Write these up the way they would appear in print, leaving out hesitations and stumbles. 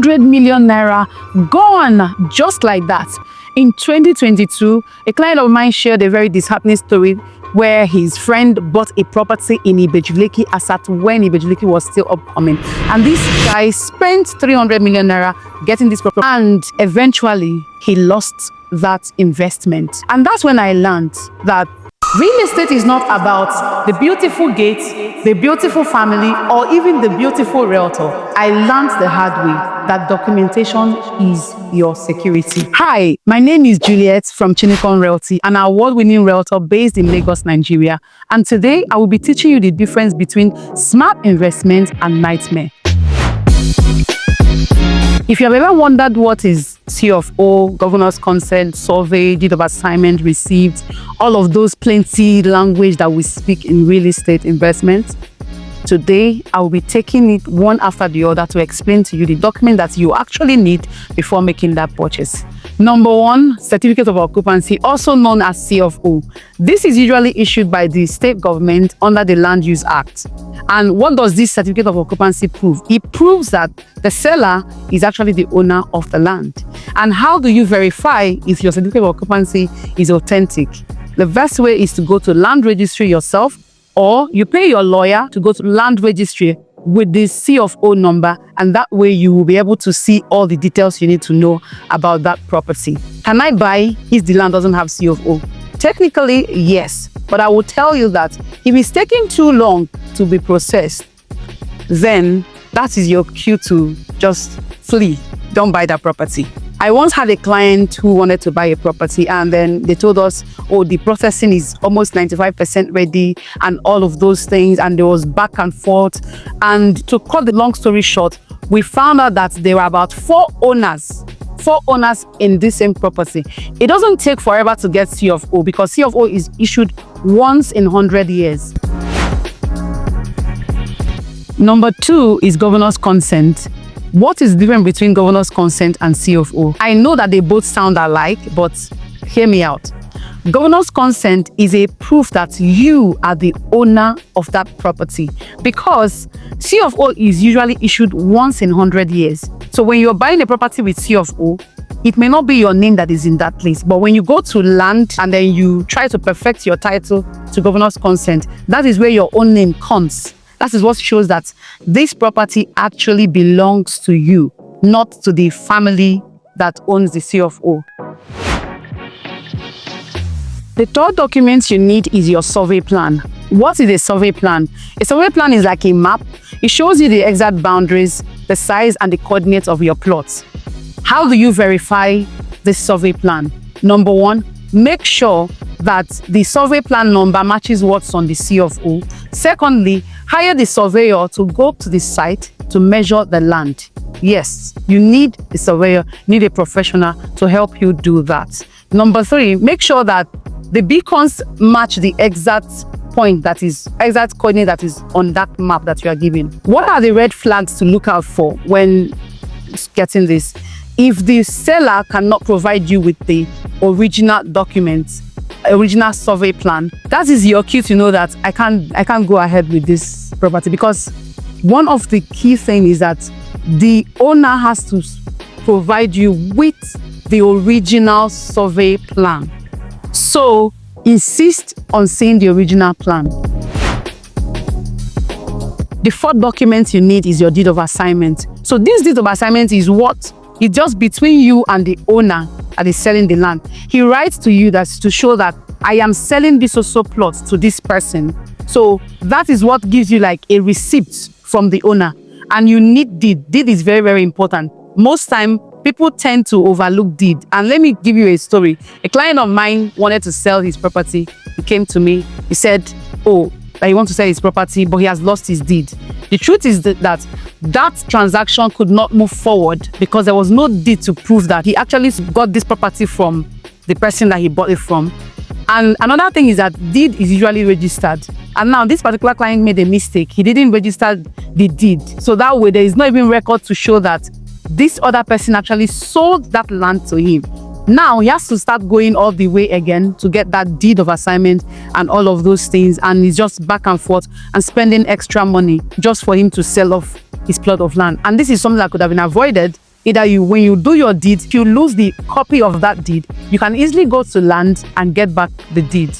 300 million naira gone just like that. In 2022, a client of mine shared a very disheartening story where his friend bought a property in Ibejuleki Asat when Ibejuleki was still upcoming. And this guy spent 300 million naira getting this property, and eventually he lost that investment. And that's when I learned that real estate is not about the beautiful gate, the beautiful family, or even the beautiful realtor. I learned the hard way that documentation is your security. Hi, my name is Juliet from Chinnycon Realty, an award-winning realtor based in Lagos, Nigeria. And today I will be teaching you the difference between smart investment and nightmare. If you have ever wondered what is C of O, governor's consent, survey, deed of assignment, received, all of those plenty language that we speak in real estate investment, today I will be taking it one after the other to explain to you the document that you actually need before making that purchase. Number one, Certificate of Occupancy, also known as C of O. This is usually issued by the state government under the Land Use Act. And what does this Certificate of Occupancy prove? It proves that the seller is actually the owner of the land. And how do you verify if your Certificate of Occupancy is authentic? The best way is to go to Land Registry yourself, or you pay your lawyer to go to Land Registry with this C of O number, and that way you will be able to see all the details you need to know about that property. Can I buy if the land doesn't have C of O? Technically, yes, but I will tell you that if it's taking too long to be processed, then that is your cue to just flee. Don't buy that property. I once had a client who wanted to buy a property, and then they told us, oh, the processing is almost 95% ready and all of those things, and there was back and forth. And to cut the long story short, we found out that there were about four owners in this same property. It doesn't take forever to get C of O because C of O is issued once in 100 years. Number two is governor's consent. What is the difference between governor's consent and C of O? I know that they both sound alike, but hear me out. Governor's consent is a proof that you are the owner of that property, because C of O is usually issued once in 100 years. So when you're buying a property with C of O, it may not be your name that is in that place, but when you go to land and then you try to perfect your title to governor's consent, that is where your own name comes. That is what shows that this property actually belongs to you, not to the family that owns the C of O. The third document you need is your survey plan. What is a survey plan? A survey plan is like a map. It shows you the exact boundaries, the size, and the coordinates of your plots. How do you verify this survey plan? Number one, make sure that the survey plan number matches what's on the C of O. Secondly, hire the surveyor to go to the site to measure the land. Yes, you need a surveyor, you need a professional to help you do that. Number three, make sure that the beacons match the exact point exact coordinate that is on that map that you are given. What are the red flags to look out for when getting this? If the seller cannot provide you with the original documents, original survey plan, that is your cue to know that I can't go ahead with this property, because one of the key things is that the owner has to provide you with the original survey plan. So insist on seeing the original plan. The fourth document you need is your deed of assignment. So this deed of assignment is what? It's just between you and the owner that is selling the land. He writes to you that to show that I am selling this also plot to this person. So that is what gives you like a receipt from the owner. And you need deed. Deed is very, very important. Most time, people tend to overlook deed. And let me give you a story. A client of mine wanted to sell his property. He came to me. He said, oh, that he wants to sell his property, but he has lost his deed. The truth is that transaction could not move forward because there was no deed to prove that he actually got this property from the person that he bought it from. And another thing is that deed is usually registered. And now this particular client made a mistake. He didn't register the deed. So that way there is not even record to show that this other person actually sold that land to him. Now he has to start going all the way again to get that deed of assignment and all of those things, and he's just back and forth and spending extra money just for him to sell off his plot of land. And this is something that could have been avoided Either when you do your deed, if you lose the copy of that deed, you can easily go to land and get back the deed.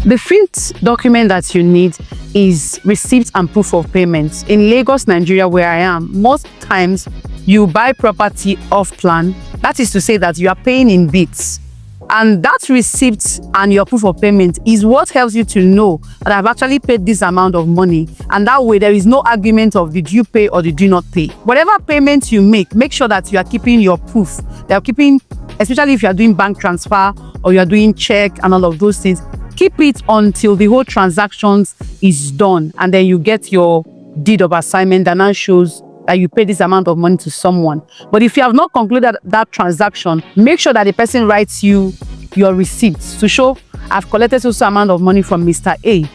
The fifth document that you need is receipt and proof of payment. In Lagos, Nigeria, where I am, most times you buy property off plan. That is to say that you are paying in bits. And that receipt and your proof of payment is what helps you to know that I've actually paid this amount of money. And that way, there is no argument of did you pay or did you not pay. Whatever payment you make sure that you are keeping your proof. They are keeping, especially if you are doing bank transfer or you are doing check and all of those things, keep it until the whole transactions is done. And then you get your deed of assignment that now shows that you pay this amount of money to someone. But if you have not concluded that transaction, make sure that the person writes you your receipts to show I've collected so amount of money from Mr. A.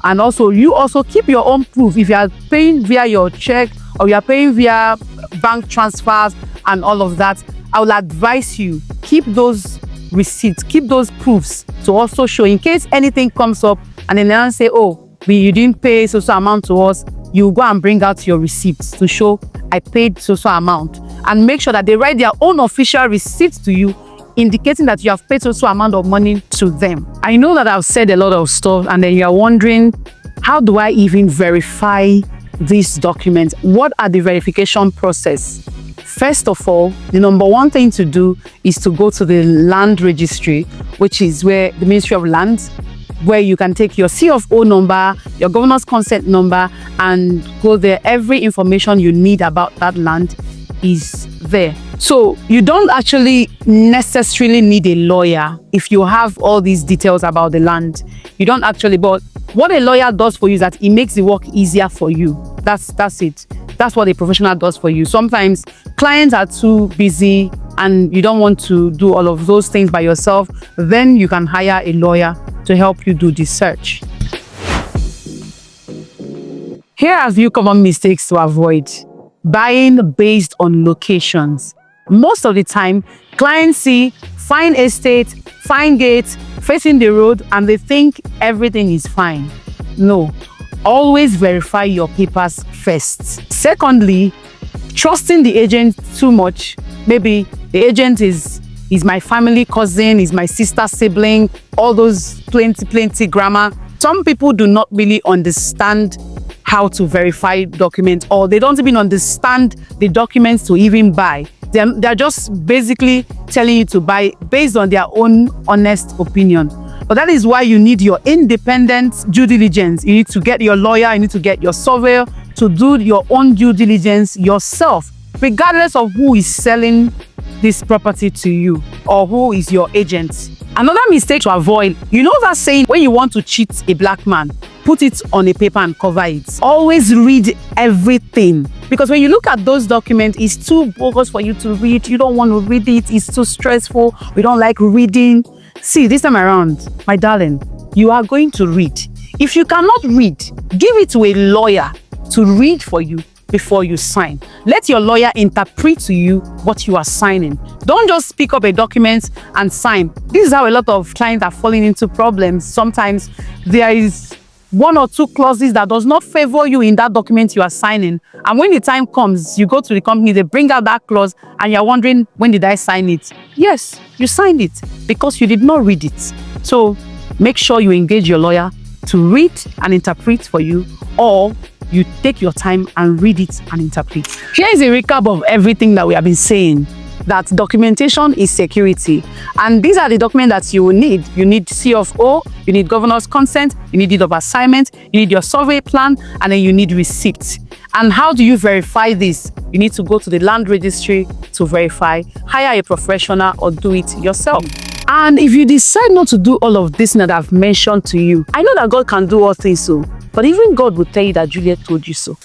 And also you also keep your own proof. If you are paying via your check or you are paying via bank transfers and all of that, I will advise you keep those receipts, keep those proofs to also show in case anything comes up and then they'll say, oh, you didn't pay so amount to us. You go and bring out your receipts to show I paid so amount, and make sure that they write their own official receipts to you indicating that you have paid so amount of money to them. I know that I've said a lot of stuff and then you're wondering, how do I even verify these documents? What are the verification process? First of all, the number one thing to do is to go to the Land Registry, which is where the Ministry of Land, where you can take your C of O number, your governor's consent number, and go there. Every information you need about that land is there. So you don't actually necessarily need a lawyer if you have all these details about the land. You don't actually, but what a lawyer does for you is that it makes the work easier for you. That's it. That's what a professional does for you. Sometimes clients are too busy and you don't want to do all of those things by yourself. Then you can hire a lawyer to help you do the search. Here are a few common mistakes to avoid. Buying based on locations. Most of the time, clients see fine estate, fine gate, facing the road, and they think everything is fine. No, always verify your papers first. Secondly, trusting the agent too much. Maybe the agent is my family cousin, is my sister sibling, all those plenty grammar. Some people do not really understand how to verify documents, or they don't even understand the documents to even buy. They're just basically telling you to buy based on their own honest opinion. But that is why you need your independent due diligence. You need to get your lawyer, you need to get your surveyor to do your own due diligence yourself, regardless of who is selling this property to you or who is your agent. Another mistake to avoid, you know that saying, when you want to cheat a black man, put it on a paper and cover it. Always read everything, because when you look at those documents, it's too bogus for you to read. You don't want to read it. It's too stressful. We don't like reading. See, this time around, my darling, you are going to read. If you cannot read, give it to a lawyer to read for you before you sign. Let your lawyer interpret to you what you are signing. Don't just pick up a document and sign. This is how a lot of clients are falling into problems. Sometimes there is one or two clauses that does not favor you in that document you are signing. And when the time comes, you go to the company, they bring out that clause and you're wondering, when did I sign it? Yes, you signed it because you did not read it. So make sure you engage your lawyer to read and interpret for you, or you take your time and read it and interpret. Here is a recap of everything that we have been saying. That documentation is security. And these are the documents that you will need. You need C of O, you need governor's consent, you need deed of assignment, you need your survey plan, and then you need receipts. And how do you verify this? You need to go to the Land Registry to verify, hire a professional, or do it yourself. And if you decide not to do all of this that I've mentioned to you, I know that God can do all things, but even God will tell you that Juliet told you so.